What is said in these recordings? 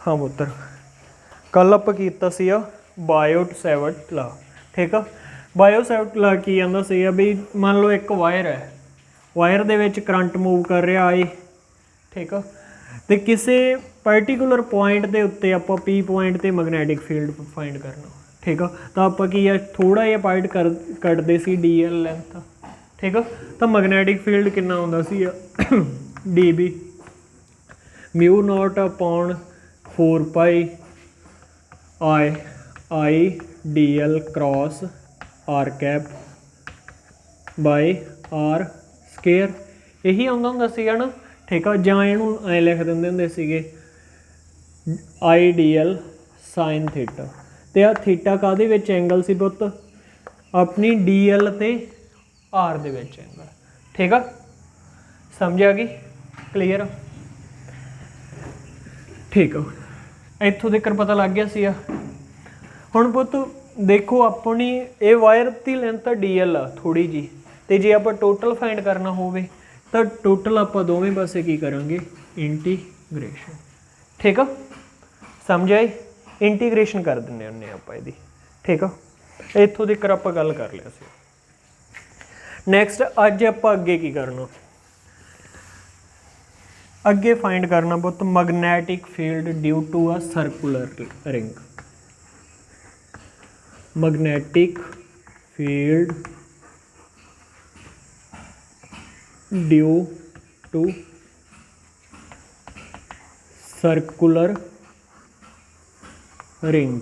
हाँ पुत्र, कल आप कीता सीगा बायोट-सैवर्ट ला, ठीक है। बायोट-सैवर्ट ला की कहंदा सीगा भी मान लो एक वायर है, वायर दे विच करंट मूव कर रहा आई, ठीक है। तो किसी पर्टिकुलर पॉइंट के उत्ते आपां पी पॉइंट ते मैगनैटिक फील्ड फाइंड करना, ठीक है। तो आपां की है थोड़ा जिहा पार्ट कटदे सी डी एल लेंथ, ठीक है। तो मैगनैटिक फील्ड कितना हुंदा सी D B mu naught upon 4 pi I D L cross R cap by R square, यही आउंदा हुंदा सीगा ना, ठीक है। जां इहनूं ऐ लिख दिंदे हुंदे सीगे आई डी एल साइन थीटा, तो आ थीटा काहदे विच एंगल सी पुੱਤ अपनी डी एल ते आर दे विच एंगल, ठीक है। समझ आ गई, क्लीयर, ठीक है। इत्थों तक पता लग गया सी। हुण पुੱਤ देखो अपनी ये वायर की लेंथ डी एल आ थोड़ी जी, तो जे आप टोटल फाइंड करना होवे तो टोटल आप दोवें पासे की करांगे इंटीग्रेशन, ठीक है। समझ आई, इंटीग्रेशन कर देंगे उन्हें आप इसकी, ठीक है। इत्थों तक आप गल कर लिया सी। नैक्सट अज आप अगे की करना, अगे फाइंड करना पुੱਤ magnetic field due to a circular ring, magnetic field due to circular ring,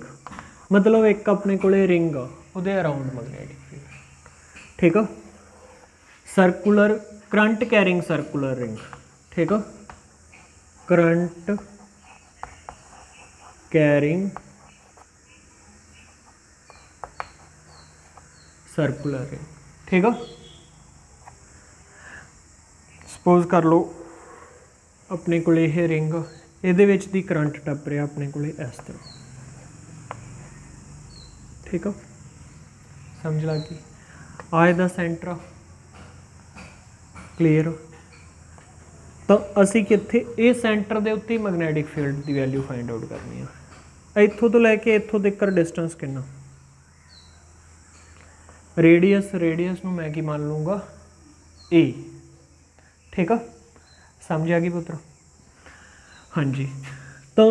मतलब एक अपने को रिंग आ उहदे अराउंड मैगनैटिक फील्ड, ठीक है। Circular current carrying circular ring, ठीक है। करंट कैरिंग सर्कुलर रिंग, ठीक है। सपोज कर लो अपने को यह रिंग, ये दी करंट टप रहा अपने को इस तरह, ठीक है। समझ लग गई, आज का सेंटर क्लीयर। तो असी कित्थे ये सेंटर के उत्ते मैगनैटिक फील्ड की वैल्यू फाइंड आउट करनी है। इत्थों तो लैके इत्थों तक डिस्टेंस कितना, रेडियस, रेडियस नूं मैं की मान लूँगा ए, ठीक है। समझ आ गई पुत्र, हाँ जी। तो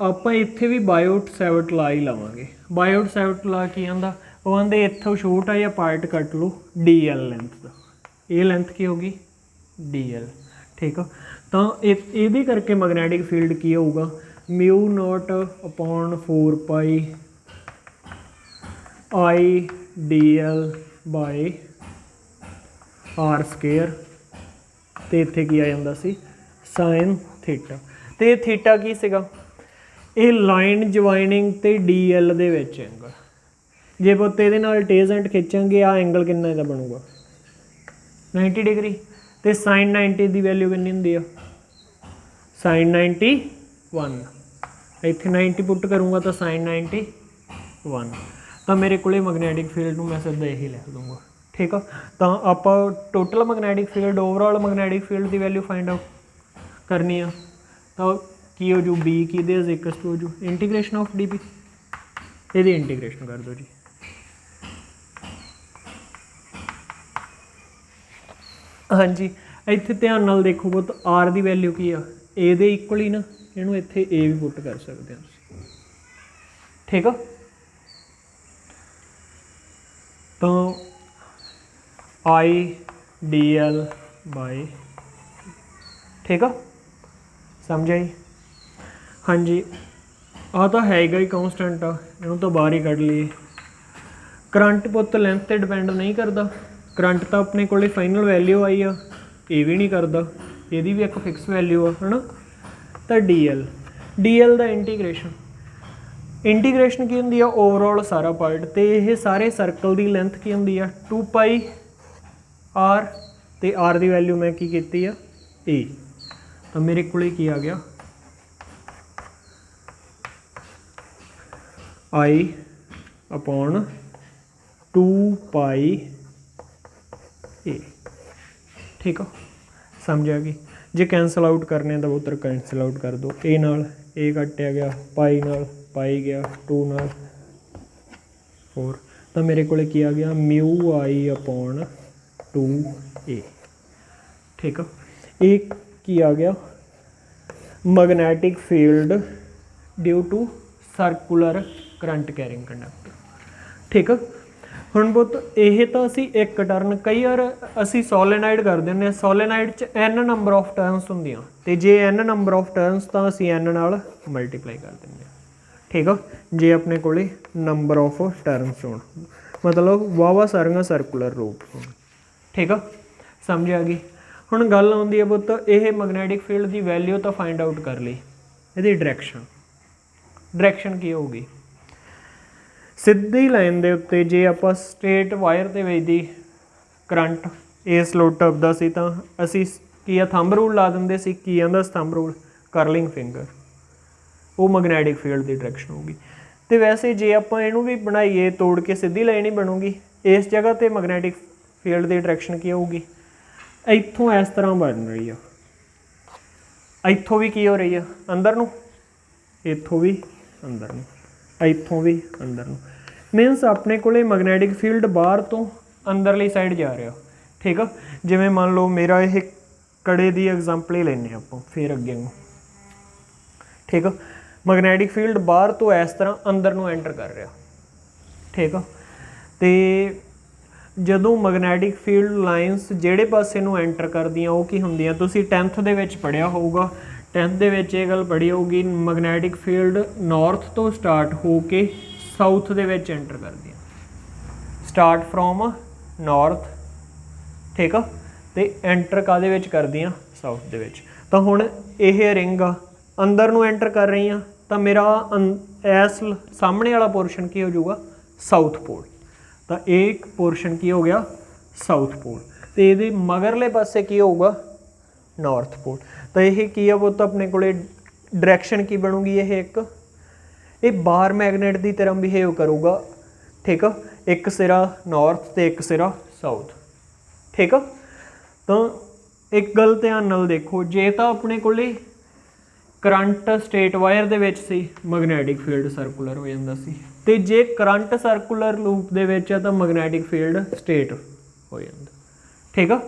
आप इत्थे भी बायोट-सैवर्ट ला ही लवांगे। बायोट-सैवर्ट ला की आंदा, वो आंदे इत्थों छोटा जिहा पार्ट कट लो डी एल लेंथ का, ये लेंथ की होगी डी एल, ठीक है। तो ये करके मैगनैटिक फील्ड की होगा mu naught upon 4 pi I D L by R square, तो इत्थे की आ जांदा सी साइन थीटा। तो ये थीटा की सीगा, ये लाइन ज्वाइनिंग ते डी एल दे विच एंगल, जे पुੱਤ ਇਹਦੇ ਨਾਲ टेजेंट खिंचांगे आ एंगल कितना का बनूगा 90 डिग्री, तो साइन 90 की वैल्यू कितनी होंदी है साइन 91, इत्थे 90 पुट करूँगा तो साइन 91, तो मेरे को मैगनैटिक फील्ड में मैं सीधा यही लिख दूँगा, ठीक है। तो आप total magnetic field overall magnetic field की वैल्यू फाइंड आउट करनी है, तो की हो जू बी की दे इक्वल्स टू हो जू इंटीग्रेशन ऑफ डी बी, ये इंटीग्रेशन कर दो जी। हाँ जी, इत्थे ध्यान नाल देखो पुੱਤ आर की वैल्यू की आ ए दे इक्वल ही ना, इनू इत्थे ए भी पुट कर सकते हैं, ठीक है। तो आई डी एल बाय, ठीक है। समझ आई, हाँ जी। आ तो है ही कॉन्सटेंट आ, इनू तो बाहर ही कढ़ लिए। करंट पुੱਤ लेंथ पर डिपेंड नहीं करता, करंट तो अपने को फाइनल वैल्यू आई आ, ये भी नहीं करता, ये भी एक फिक्स वैल्यू है ना। तो डी एल का इंटीग्रेशन, इंटीग्रेशन की होंगी ओवरऑल सारा पार्ट, तो ये सारे सर्कल की लेंथ की होंगी 2 पाई आर, तो आर की वैल्यू मैं की है ए, तो मेरे को की आ गया आई अपॉन 2 पाई ए, ठीक है। समझ आ गई, जे कैंसल आउट करने तो उधर कैंसल आउट कर दो, ए नाल ए कट्टिया गया पाई नाल, पाई गया 2 नाल 4, तो मेरे को आ गया म्यू आई अपॉन 2a। ठीक है, एक की आ गया magnetic field due to circular current carrying conductor. ठीक है, हुण बहुत ये तो असी एक टर्न, कई बार असी सोलेनाइड करते हैं, सोलेनाइड च n नंबर ऑफ टर्नस होंदियां, ते जे n नंबर ऑफ टर्नस तो असी n नाल मल्टीप्लाई कर देंगे। ठीक है, जे अपने कोले नंबर ऑफ टर्नस हो, मतलब वावा सारियां सर्कुलर रूप हो। ठीक है, समझ आ गई। हुण गल आउंदी है पुत्त, यह मैग्नैटिक फील्ड की वैल्यू तो फाइंड आउट कर ली, ये डायरैक्शन की होगी। सीधी लाइन के उत्ते जे आपां स्ट्रेट वायर के विच दी करंट इस लोड टपदा सी तां असीं की आ थंब रूल ला दिंदे सी, की आंदा थंब रूल करलिंग फिंगर, वो मैग्नैटिक फील्ड की डायरैक्शन होगी। तो वैसे जे आपां इहनूं भी बनाईए तोड़ के सीधी लाइन ही बनूगी, इस जगह ते मैग्नैटिक फील्ड की डायरैक्शन की होगी, इत्थों इस तरह बन रही है, इत्थों भी की हो रही है अंदर नूं, इत्थों भी अंदर नूं, इत्थों भी अंदर नूं, मीनस अपने कोले मैग्नैटिक फील्ड बाहर तो अंदरली साइड जा रहा। ठीक है, जिवें मान लो मेरा यह कड़े की एग्जाम्पल ही लेने आप, फिर अगे नूं। ठीक है, मैग्नैटिक फील्ड बाहर तो इस तरह अंदर नूं एंटर कर रहा। ठीक है, तो जदों मैग्नैटिक फील्ड लाइनस जिहड़े पासे नूं एंटर करदियां वो की हुंदियां, तुसीं 10th दे विच पढ़िया होऊगा, 10th दे विच ये गल पढ़ी होगी, मैग्नैटिक फील्ड नॉर्थ तो स्टार्ट हो के साउथ दे विच एंटर करदियां, स्टार्ट फ्रॉम नॉर्थ। ठीक है, तो एंटर काहदे विच करदियां, साउथ दे विच। तो हुण यह रिंग अंदर नूं एंटर कर रही हैं, तो मेरा इस सामने वाला पोर्शन की हो जाऊगा साउथ पोल, तो एक पोर्शन की हो गया साउथ पोल, तो ये मगरले पासे की होगा नॉर्थ पोल। तो यह की है वो तो अपने को डायरैक्शन की बनूगी, यह एक बार मैगनेट की तरह बिहेव करूगा। ठीक है, एक सिरा नॉर्थ तो एक सिरा साउथ। ठीक है, तो एक गल ध्यान नाल देखो, जे तो अपने को करंट स्ट्रेट वायर दे विच सी, मैग्नैटिक फील्ड सर्कुलर हो जाता सी, ते जे करंट सर्कुलर लूप दे विच है तो मैग्नैटिक फील्ड स्ट्रेट हो जाता। ठीक है,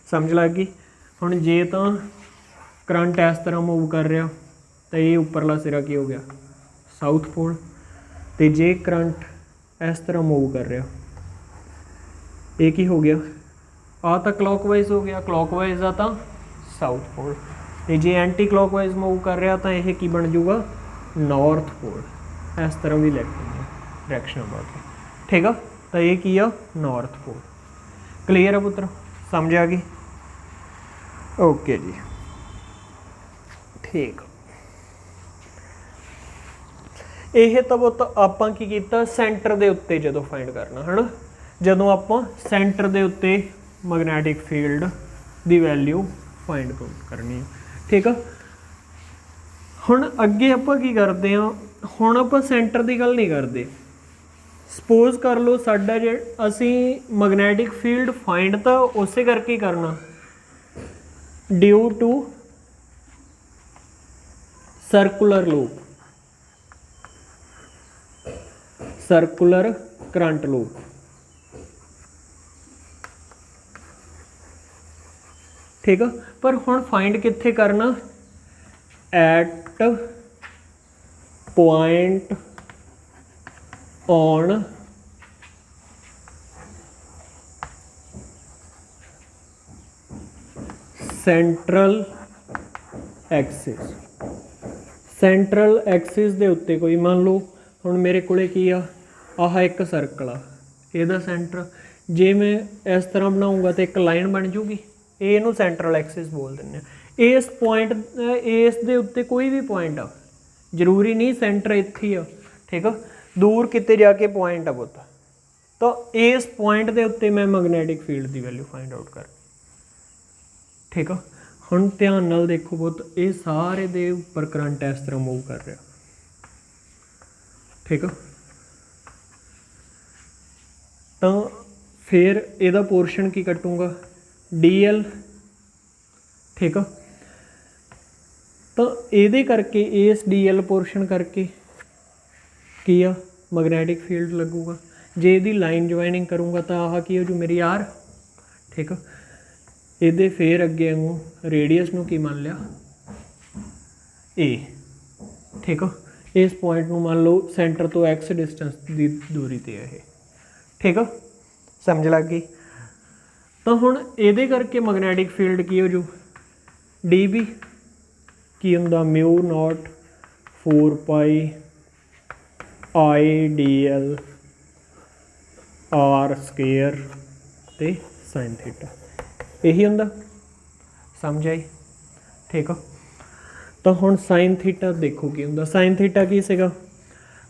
समझ लग गई। हुण जे तो करंट इस तरह मूव कर रहा, तो ये उपरला सिरा की हो गया साउथ पोल, तो जे करंट इस तरह मूव कर रहा, ये की हो गया, आ तो क्लॉकवाइज हो गया, क्लॉकवाइज आ तो साउथ पोल, तो जे एंटी क्लॉकवाइज मूव कर रहा तो यह की बन जूगा नॉर्थ पोल, इस तरह भी लिख देंगे डायरैक्शन बात। ठीक है, तो ये की आ नॉर्थ पोल। क्लीयर है पुत्र, समझ आ गई? ओके जी, ठीक। यह तो बहुत आपां की कीता सेंटर के उत्ते जो फाइंड करना है ना, जो आपां सेंटर के उत्ते मैग्नैटिक फील्ड की वैल्यू फाइंड करनी है। ठीक है, हुण अगे आपां की करते हैं, हुण आपां सेंटर की गल नहीं करते। सपोज कर लो साडा जे असी मैग्नैटिक फील्ड फाइंड तो उस करके करना due to circular loop, circular current loop. ठीक है, पर हुण फाइंड कित्थे करना, at point on central axis. Central axis के उत्ते कोई मान लो हुण मेरे कोले की आ, आह एक सर्कल आ, इहदा सेंटर जे मैं इस तरह बनाऊँगा तो एक लाइन बन जूगी, इहनूं सेंट्रल एक्सिस बोल दिंदे आ। इस पॉइंट इस दे उत्ते कोई भी पॉइंट आ, जरूरी नहीं सेंटर इत्थे ही आ। ठीक है, दूर किते जाके पॉइंट आ पुत्त, तो इस पॉइंट के उत्ते मैं मैग्नैटिक फील्ड की वैल्यू फाइंड आउट कर। ठीक है, हुण ध्यान नाल देखो पुत्त, ये सारे दे उपर करंट इस तरह मूव कर रहा। ठीक है, तो फिर ਇਹਦਾ पोर्शन की कटूंगा DL। ठीक है, तो ये करके इस DL पोर्शन करके की आ मैग्नैटिक फील्ड लगूगा। जे यदी लाइन ज्वाइनिंग करूँगा तो आह की हो जू मेरी R, ठीक है। ये फिर अगे वागू रेडियस नू की मान लिया A, ठीक है। इस पॉइंट नू मान लो सेंटर तो X डिस्टेंस की दूरी ते है, ठीक है, समझ लग गई। तो हुण ये करके मैग्नैटिक फील्ड की हो जू DB की हुंदा म्यू नॉट 4 पाई IDL R स्केयर ते साइन थीटा, यही हुंदा, समझ आई, ठीक है। तो हुण साइन थीटा देखो की हुंदा, साइन थीटा की सीगा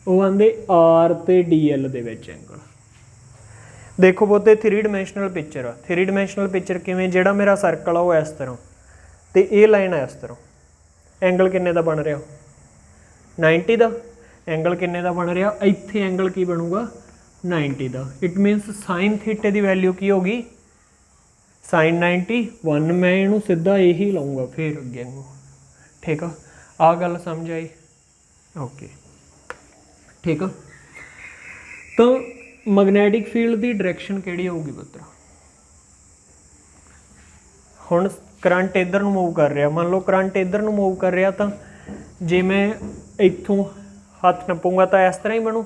वो आंदे R ते DL दे विच एंगल। देखो बहुते 3 डिमेंशनल पिक्चर आ, 3 डिमेंशनल पिक्चर किवें, जिहड़ा मेरा सर्कल आ वो इस तरह ते ये लाइन है इस तरह, एंगल किन्ने दा बन रहा 90 दा, एंगल किन्ने दा बन रहा इत्थे एंगल की बनूगा 90 दा। इट मीनस साइन थीटे की वैल्यू की होगी साइन 91। मैं इनू सीधा यही लाऊंगा फिर अगे, ठीक है। आ गल समझ आई, ओके, ठीक है। तो मैग्नैटिक फील्ड की डायरैक्शन किहड़ी होगी पुत्रा, हुण करंट इधर नूं मूव कर रहा, मान लो करंट इधर नूं मूव कर रहा, तो जे मैं इत्थों हाथ नपूंगा तो इस तरह ही बनू,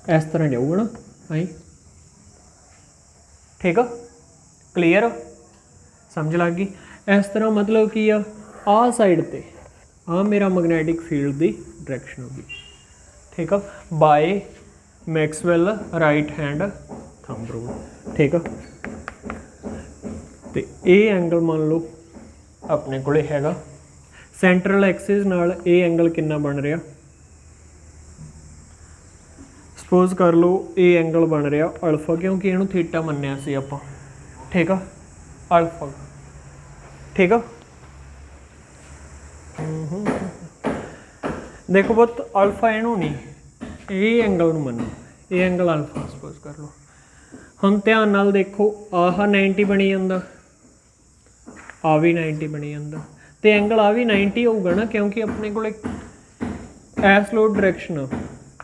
इस तरह जाऊगा ना, आई, ठीक है, क्लीयर, समझ लग गई। इस तरह मतलब कि आ साइड ते आ मेरा मैग्नैटिक फील्ड की डायरैक्शन होगी, ठीक है, by Maxwell right hand thumb rule, ठीक है। तो ये एंगल मान लो अपने को हैगा सेंट्रल एक्सिस नाल, ये एंगल कितना बन रहा, सपोज कर लो ये एंगल बन रहा अल्फा, क्योंकि इनू थीटा मन्निया सी आपां, ठीक है, अल्फा, ठीक है। देखो बहुत अल्फा इनू नहीं, ये एंगल नू मनो, ये एंगल अल्फा सपोज कर लो। हम ध्यान नाल देखो आह 90 बनी जांदा, आ भी 90 बनी जांदा, तो एंगल आ भी 90 होगा ना, क्योंकि अपने को एस लो डायरैक्शन,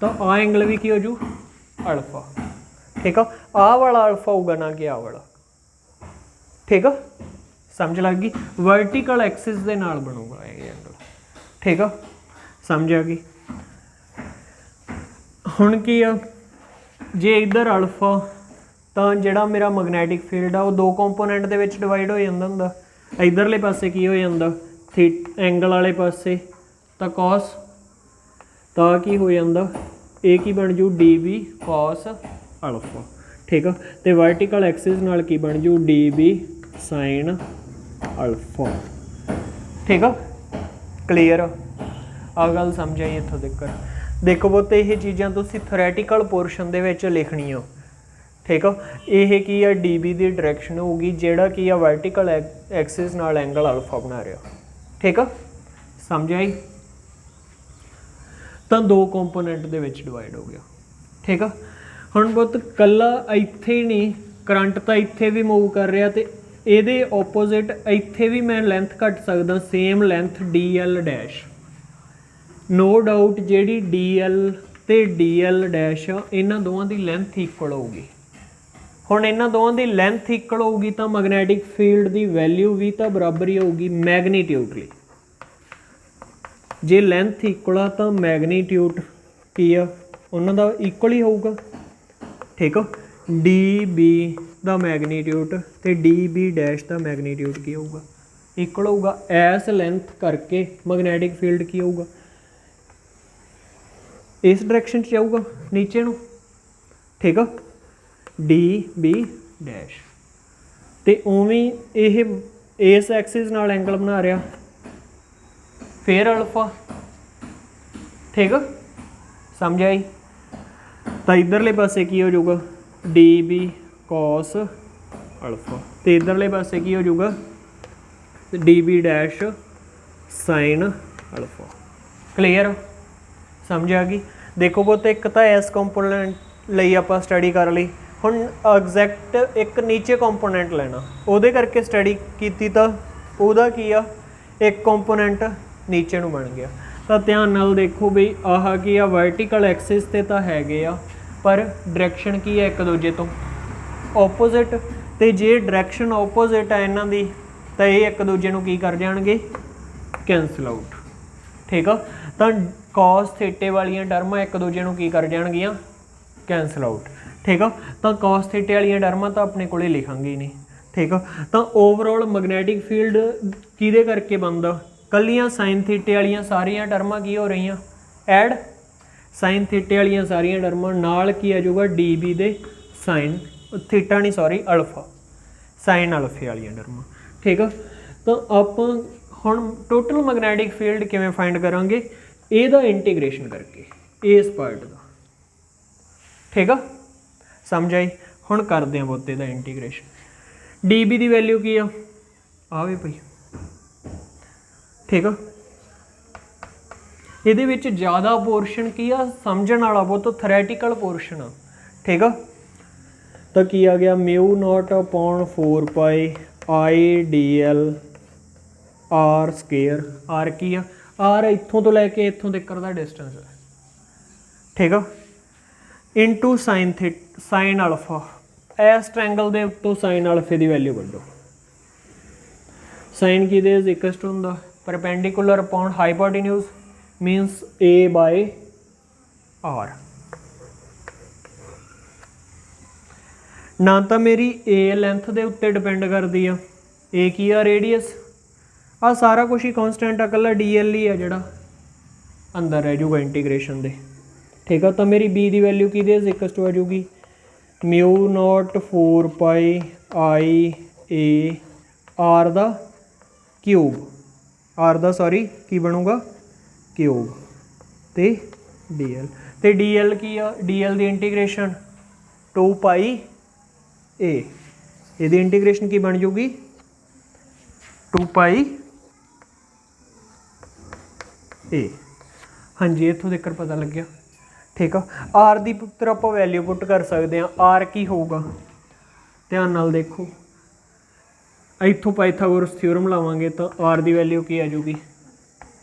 तो आ एंगल भी की हो जू अल्फा, ठीक है। आ वाला अल्फा होगा ना कि आ वाला, ठीक है, समझ लग गई। वर्टिकल एक्सिस दे नाल बनूगा ये एंगल, ठीक है, समझ आ गई। हुण की आ जे इधर अल्फा, तो जिहड़ा मेरा मैग्नैटिक फील्ड आ वो 2 कंपोनेंट दे विच डिवाइड हो जांदा हुंदा। इधरले पासे की हो जांदा एंगल वाले पासे तो कॉस, तो की हो जांदा ये की बन जू DB कॉस अल्फा, ठीक है। तो वर्टिकल एक्सिस नाल की बन जू DB साइन अल्फा, ठीक है, क्लीयर, आ गल समझ आई इत्थों तक। देखो बहुत ये चीज़ां तुसीं थोरैटिकल पोर्शन दे विच लिखणियां, ठीक है। ये की है DB की डायरैक्शन होगी, जिहड़ा की है वर्टिकल एक्सिस नाल एंगल अल्फा बना रहा, ठीक है, समझ आई। तो 2 कंपोनेंट दे विच डिवाइड हो गया, ठीक है। हुण बहुत कला इत्थे ही नहीं, करंट तो इत्थे भी मूव कर रहा, तो ये ओपोजिट इत्थे भी मैं लेंथ घट सकदा, same length DL dash, no doubt जिहड़ी DL ते DL डैश इन्हां दोवां दी लेंथ इक्वल होगी। हुण इन्हां दोवां दी लेंथ इक्वल होगी तो मैग्नैटिक फील्ड की वैल्यू भी तो बराबर ही होगी मैगनीट्यूडली। जे लेंथ इक्वल आ तो मैगनीट्यूड की आ उन्हां दा इक्वल ही होगा, ठीक है। DB दा मैगनीट्यूड ते DB डैश दा मैगनीट्यूड की होगा, इक्वल होगा। इस लेंथ करके मैग्नैटिक फील्ड की होगा इस डायरैक्शन च जाऊगा नीचे नू, ठीक है, DB डैश। तो उवें ये इस एक्सिस नाल एंगल बना रहा, फिर अल्फा, ठीक है, समझ आई। तो इधरले पासे की हो जाऊगा DB कॉस अल्फा, तो इधरले पासे की हो जाऊगा DB dash sine alpha, clear, समझ आ गई। देखो बहुत एक तो इस कंपोनेंट लई आपां स्टडी कर ली, हुण एग्जैक्ट एक नीचे कंपोनेंट लेना, उहदे करके स्टडी कीती, तो उहदा की आ एक कंपोनेंट नीचे ਨੂੰ बन गया। तो ध्यान नाल देखो भी आह की आ वर्टिकल एक्सिस ते तो हैगे आ पर डायरैक्शन की है एक दूजे तो ओपोजिट। तो जे डायरैक्शन ओपोजिट है इन्हां दी तो ये एक दूजे ਨੂੰ की कर जाएंगे कैंसल आउट। ठीक है, तो कॉस थीटे वाली टर्म एक दूजे ਨੂੰ की कर जाएगियां कैंसल आउट। ठीक है, तो कॉस थीटे वाली टर्म तो अपने को लिखांगे ही नहीं। ठीक है, तो ओवरऑल मैगनैटिक फील्ड किहदे करके बनदा, कलियां साइन थीटे वाली सारियां टर्मां की हो रही ऐड, साइन थीटे वाली सारियां टर्मां नाल की आ जाऊगा डी बी दे साइन थीटा नहीं सॉरी अल्फा, साइन अल्फे वाली टर्मां। ठीक है, तो आप हुण टोटल मैगनैटिक फील्ड किवें फाइंड करांगे, इहदा इंटीग्रेशन करके इस पार्ट का। ठीक है, समझ आई। हुण करदे हां बोते दा इंटीग्रेशन। डी बी की वैल्यू की आ भी पई। ठीक है, ਇਹਦੇ ਵਿੱਚ ज़्यादा पोर्शन की आ समझण वाला बहुत थरैटिकल पोर्शन आ। ठीक है, तो की आ गया mu naught upon 4 pi I D L R square. R की आ, आर इत्थों तो लैके इत्थों तक का डिस्टेंस है। ठीक है, इंटू साइन अल्फा, इस ट्रैंगल के उत्तों साइन अल्फे की वैल्यू कढो। साइन की इज इक्वल टू हुंदा perpendicular upon hypotenuse minus a by R. ना तो मेरी ए लेंथ के उत्ते डिपेंड करती है, ए की आ रेडियस, आ सारा कुछ ही कॉन्सटेंट आ, कला डी एल ही है जोड़ा अंदर रह जाऊगा इंटीग्रेशन दे। ठीक है, तो मेरी बी की वैल्यू की इक्वल टू आ जाऊगी mu naught 4 pi I A R दा क्यूब, आर दा सॉरी की बनूगा क्यूब ते डी एल, तो डी एल की आ, डी एल की इंटीग्रेशन 2 पाई ए, ये इंटीग्रेशन की बन जूगी 2 पाई ए। हाँ जी, इतों तक पता लग गया। ठीक है, आर की पुत्र आप वैल्यू पुट कर सकते हैं। आर की होगा, ध्यान नाल देखो, इतों पाइथागोरस थ्योरम लावांगे तो आर की वैल्यू की आ जाऊगी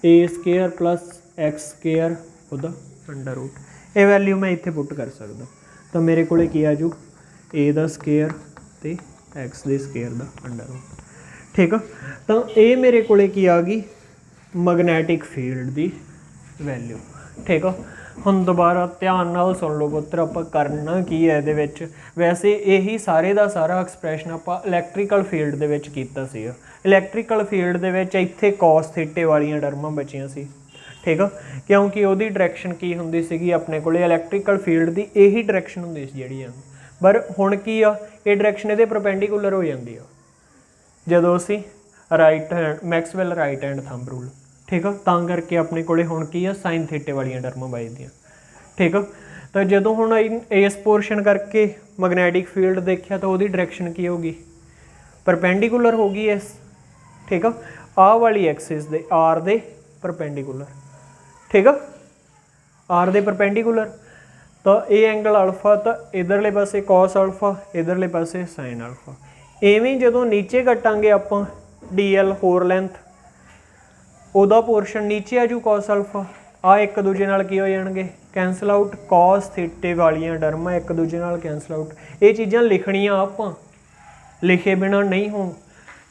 ए स्केयर प्लस एक्स स्केयर उदा अंडर रूट। ये वैल्यू मैं इत्थे पुट कर सकदा, तो मेरे को की आ जू ए दा स्केयर ते एक्स दे स्केयर दा अंडर रूट। ठीक है, तो ये मेरे को की आ गई मैगनैटिक फील्ड की वैल्यू। ठीक है, हुण दोबारा ध्यान नाल सुन लो पुत्र, आप करना की है इहदे विच। वैसे यही सारे का सारा एक्सप्रैशन आप इलैक्ट्रिकल फील्ड दे विच कीता सी। इलैक्ट्रिकल फील्ड दे विच इत्थे कॉस थीटे वाली टर्मां बचियां सी। ठीक है, क्योंकि उहदी डायरैक्शन की हुंदी सीगी अपने कोले इलैक्ट्रिकल फील्ड की यही डायरैक्शन हुंदी सी जिहड़ी आ, पर हुण की आ ये डायरैक्शन इहदे परपेंडिकुलर हो जाती है जदों असीं right hand Maxwell right hand thumb rule. ठीक है, तां करके अपने कोले हुण की आ साइन थीटे वाली टर्मां बचदियां। ठीक है, तो जदों हुण इस पोर्शन करके मैगनैटिक फील्ड देखिया तो उहदी डायरैक्शन की होगी परपेंडिकुलर होगी इस। ठीक है, आ वाली एक्सिस दे आर दे परपेंडिकुलर। ठीक है, आर दे परपेंडिकुलर, तो ये एंगल अल्फा, तो इधरले पासे कॉस अल्फा, इधरले पासे साइन अल्फा। इवें जदों नीचे कटांगे आपां डी एल होर लेंथ, उहदा पोर्शन नीचे आ जू कॉस अल्फा, आ एक दूजे नाल की हो जाणगे कैंसल आउट। कॉस थीटे वालियां टर्मां एक दूजे नाल कैंसल आउट। ये चीज़ां लिखणियां आपां, लिखे बिना नहीं हो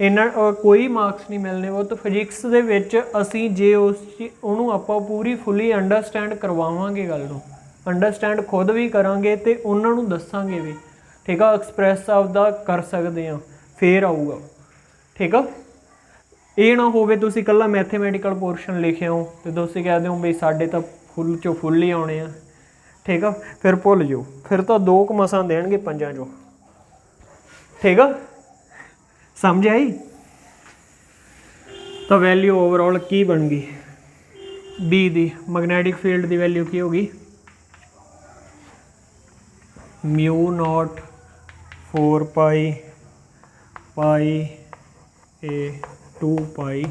इन्हां कोई मार्क्स नहीं मिलने। वो तो फिजिक्स दे विच असीं जे उहनूं आपां पूरी फुली अंडरस्टैंड करवावांगे, गल नूं अंडरस्टैंड खुद भी करांगे ते उन्हां नूं दस्सांगे भी। ठीक है, एक्सप्रैस आपदा कर सकते हैं फिर आऊगा। ठीक है, ये ना होवे तुसीं कल्ला मैथेमैटिकल पोर्शन लिखे हो तो तुसीं कह दो बई साडे तो फुल चो फुल ही आने। ठीक है, फिर भुल जाओ, फिर तो 2 मसां देणगे 5 चों। ठीक है, समझ आई। तो वैल्यू ओवरऑल की बन गई बी दी मैगनैटिक फील्ड की वैल्यू की होगी म्यू नॉट 4 पाई पाई ए 2 पाई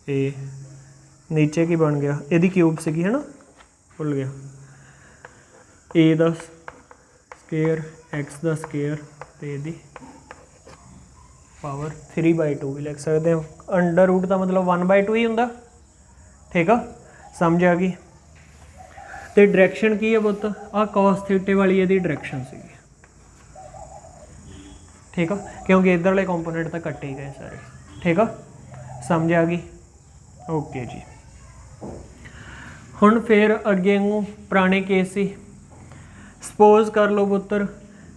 ए, नीचे की बन गया यदि क्यूब सी है ना, भुल गया, ए दा स्केयर एक्स दा स्केयर ते यदि पावर 3/2 भी लिख सकते हैं। अंडर रूट का मतलब 1/2 ही होंगे, ठीक है, समझ आ गई। तो डायरैक्शन की है पुत, आ कॉस थीटे वाली ये डायरैक्शन सी, ठीक है, क्योंकि इधरले कंपोनेंट तो कट्टे ही गए सारे, ठीक है, समझ आ गई। ओके जी, हुण फिर अगे पुराने केस सी, सपोज कर लो पुत्र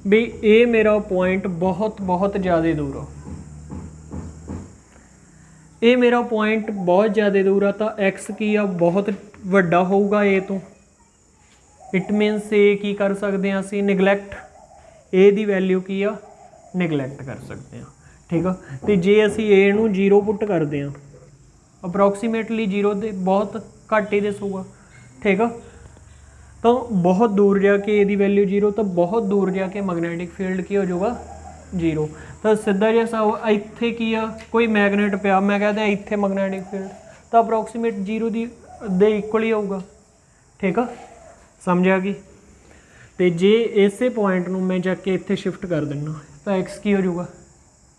भी ये मेरा पॉइंट बहुत बहुत ज़्यादा दूर हो, ये मेरा पॉइंट बहुत ज़्यादा दूर है, तो एक्स की आ बहुत वड्डा होगा ए तो, इट मीनस ए की कर सकते हैं असी निगलैक्ट, ए दी वैल्यू की आ निगलैक्ट कर सकते हैं, ठीक है। तो जे असी ए नू 0 पुट करते हैं अप्रोक्सीमेटली 0 दे बहुत घट ही दसूगा, ठीक है। तो बहुत दूर जाके ए दी वैल्यू 0, तो बहुत दूर जाके मैगनैटिक फील्ड की हो जाऊगा 0। तो सीधा जैसा इत्थे की आ कोई मैगनेट पिया, मैं कहते हैं इत्थे मैगनैटिक फील्ड, तो अप्रोक्सीमेट 0 दे इक्वल ही होगा, ठीक है, समझ आ गई। तो जे इसे पॉइंट नू मैं जाके इत्थे शिफ्ट कर देना तो एक्स की हो जाऊगा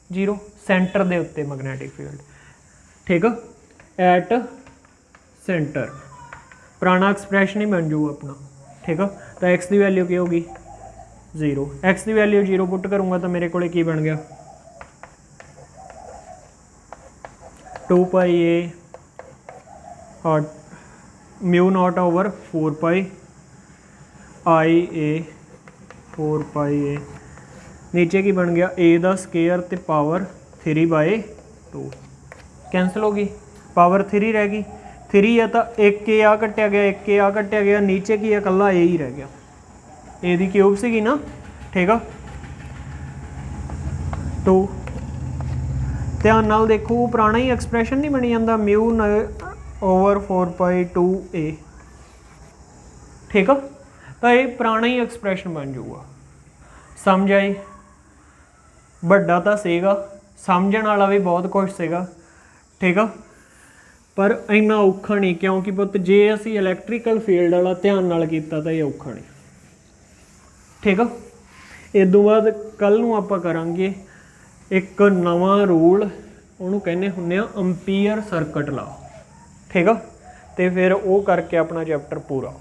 0, सेंटर दे उत्ते मैगनैटिक फील्ड, ठीक है, एट सेंटर, पुराना एक्सप्रैशन ही बन जाऊगा अपना, ठीक है। तो एक्स की वैल्यू की होगी 0, एक्स की वैल्यू 0 पुट करूँगा तो मेरे को की बन गया 2πa और म्यू नॉट ओवर 4π आई ए 4πa, नीचे की बन गया ए दा स्केयर ते पावर 3/2, कैंसल होगी, पावर 3 रह गई, 3 है तो एक ए आ कट्टिया गया, एक ए आ कट्टिया गया, नीचे की है कला ए ही रह गया, ए दी क्यूब सी ना, ठीक है। तो ध्यान नाल देखो पुराना ही एक्सप्रैशन नहीं बनी जाता, म्यू ओवर 4π2a, ठीक है। तो ये पुराना ही एक्सप्रैशन बन जाऊगा, समझ आई, बड़ा तो सेगा, समझण वाला भी बहुत कुछ सेगा, ठीक है, पर इन्ना औखा नहीं, क्योंकि पुत जे असी इलैक्ट्रीकल फील्ड वाला ध्यान नाल कीता तो ये औखा नहीं, ठीक है। इस तो बाद कल नूं आपां करांगे एक नवा रूल, उन्होंने कहने हुन्ने आ अंपीयर सर्किट ला, ठीक है। तो फिर वो करके अपना चैप्टर पूरा।